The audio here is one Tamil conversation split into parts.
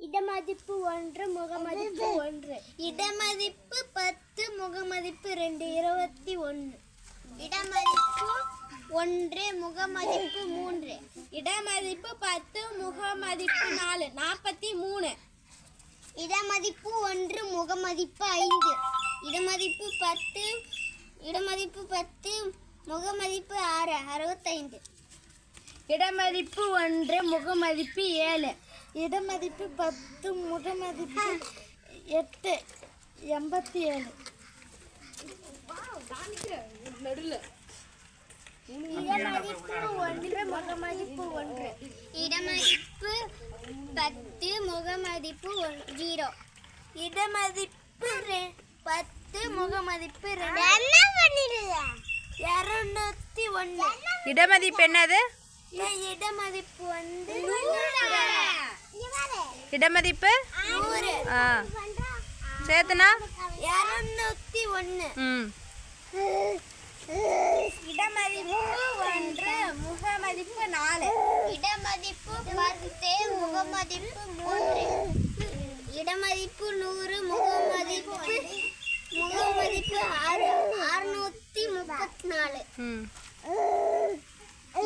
இடமதிப்பு 1 முகமதிப்பு 1 இடமதிப்பு 10 முகமதிப்பு 2 21 இடமதிப்பு 1 முகமதிப்பு 3 இடமதிப்பு 10 முகமதிப்பு 4 43 இடமதிப்பு 1 முகமதிப்பு 5 இடமதிப்பு 10 முகமதிப்பு 6 65 இடமதிப்பு 1 முகமதிப்பு 7 இடமதிப்பு 10 முகமதிப்பு 8 87 இடமதிப்பு 1 முகமதிப்பு 1 இடமதிப்பு 10 முகமதிப்பு 0 இடமதிப்பு 10 முகமதிப்பு 2 201 இடமதிப்பு என்னது? இடமதிப்பு வந்து இடமதிப்பு 100 சேர்த்துனா 201 இடமதிப்பு 1 முகமதிப்பு 4 இடமதிப்பு 10 முகமதிப்பு 3 இடமதிப்பு 100 முகமதிப்பு 6 634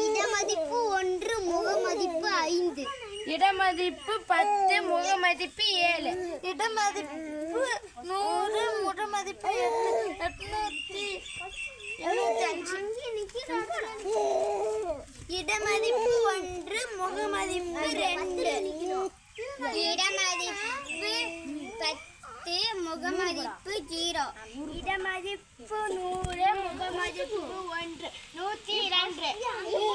இடமதிப்பு 1 முகமதிப்பு 5 இடமதிப்பு 10 முகமதிப்பு 7 இடமதிப்பு 100 முகமதிப்பு 875 இடமதிப்பு 1 முகமதிப்பு 2 இடமதிப்பு 10 முகமதிப்பு 0 இடமதிப்பு 100 முகமதிப்பு 1 102